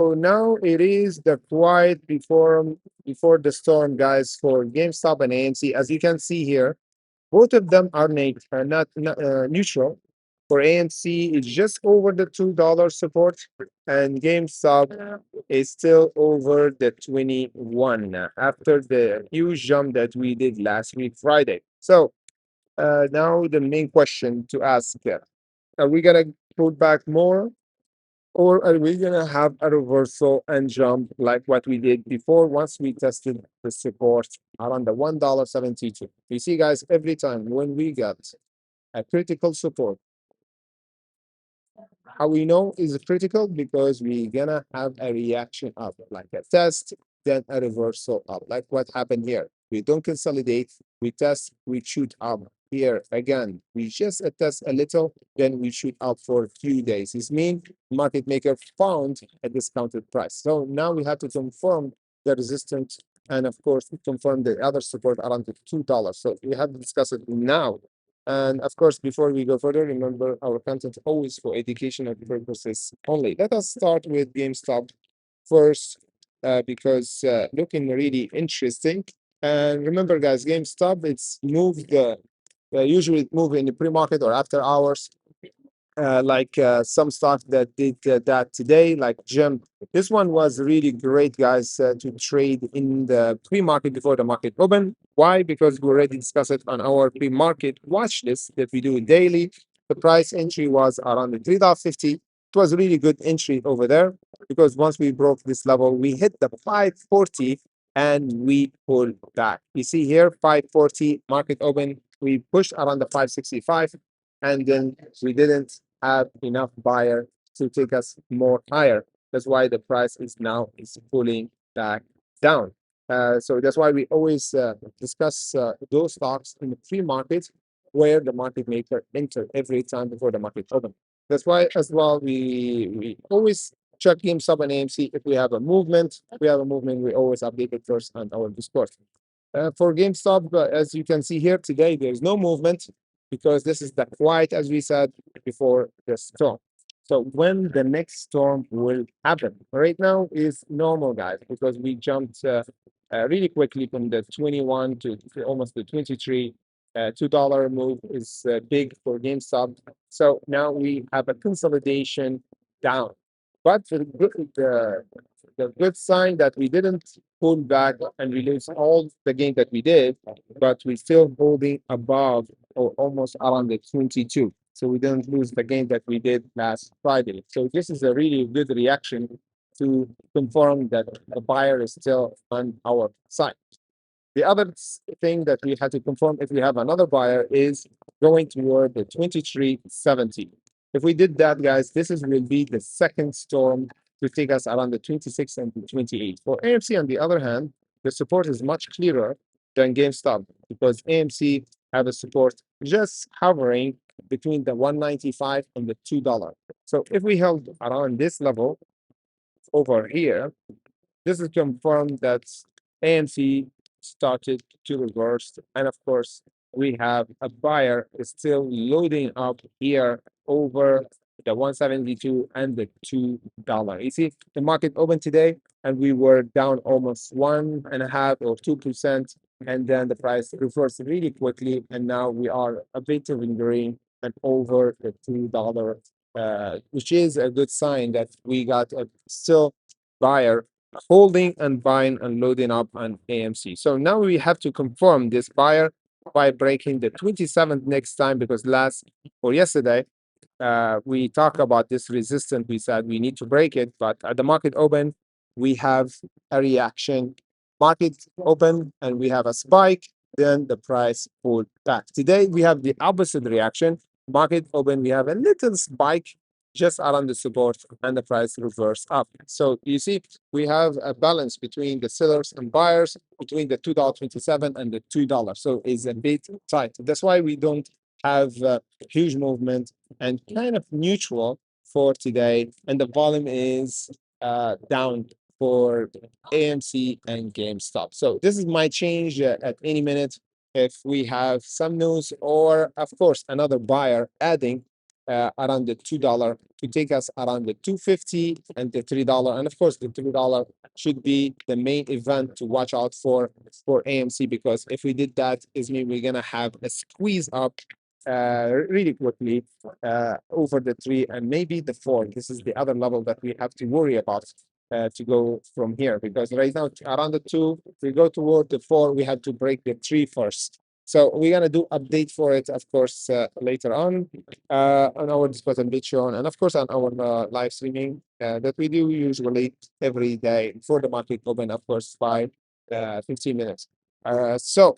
So now it is the quiet before the storm, guys, for GameStop and AMC. As you can see here, both of them are not neutral. For AMC, it's just over the $2 support, and GameStop is still over the 21 after the huge jump that we did last week, Friday. So now the main question to ask, are we gonna put back more, or are we gonna have a reversal and jump like what we did before once we tested the support around the $1.72? You see, guys, every time when we got a critical support, how we know is critical because we're gonna have a reaction up, like a test, then a reversal up, like what happened here. We don't consolidate, we test, we shoot up. Here again, we just test a little, then we shoot up for a few days. This means market maker found a discounted price. So now we have to confirm the resistance and of course confirm the other support around the $2. So we have to discuss it now, and of course, before we go further, remember our content always for educational purposes only. Let us start with GameStop first, because looking really interesting. And remember, guys, GameStop it's moved. Usually it move in the pre-market or after hours, like some stock that did that today, like Gem. This one was really great, guys, to trade in the pre-market before the market open. Why? Because we already discussed it on our pre-market watch list that we do daily. The price entry was around the $3.50. It was a really good entry over there because once we broke this level, we hit the 540 and we pulled back. You see here, 540 market open. We pushed around the 565 and then we didn't have enough buyer to take us more higher. That's why the price is now is pulling back down. So that's why we always discuss those stocks in the free market where the market maker enter every time before the market open. That's why as well we always check GameStop and AMC if we have a movement. If we have a movement, we always update it first on our Discord. For GameStop, as you can see here today, there's no movement because this is the quiet, as we said before the storm. So when the next storm will happen? Right now is normal, guys, because we jumped really quickly from the 21 to almost the 23. $2 move is big for GameStop. So now we have a consolidation down. But the good sign that we didn't pull back and release all the gain that we did, but we're still holding above or almost around the 22. So we didn't lose the gain that we did last Friday. So this is a really good reaction to confirm that the buyer is still on our side. The other thing that we had to confirm if we have another buyer is going toward the 23.70. If we did that, guys, this is will be the second storm to take us around the 26 and the 28. For AMC, on the other hand, the support is much clearer than GameStop because AMC have a support just hovering between the 195 and the $2. So if we held around this level over here, this is confirmed that AMC started to reverse. And of course, we have a buyer is still loading up here over the 172 and the $2. You see, the market opened today and we were down almost 1.5 or 2%. And then the price reversed really quickly. And now we are a bit of in green and over the $2, which is a good sign that we got a still buyer holding and buying and loading up on AMC. So now we have to confirm this buyer by breaking the 27th next time because last or yesterday we talked about this resistance. We said we need to break it, but at the market open, we have a reaction. Market open and we have a spike, then the price pulled back. Today we have the opposite reaction. Market open, we have a little spike just around the support and the price reverse up. So you see, we have a balance between the sellers and buyers between the $2.27 and the $2. So it's a bit tight. That's why we don't have huge movement and kind of neutral for today. And the volume is down for AMC and GameStop. So this is my change at any minute if we have some news or, of course, another buyer adding around the $2 to take us around the 250 and the $3. And of course, the $3 should be the main event to watch out for AMC, because if we did that, is mean we're gonna have a squeeze up really quickly over the 3 and maybe the 4. This is the other level that we have to worry about to go from here, because right now around the 2, we go toward the 4, we have to break the 3 first. So we're gonna do update for it, of course, later on our Discuss and Bit show, and of course on our live streaming that we do usually every day before the market open, of course, by 15 minutes. So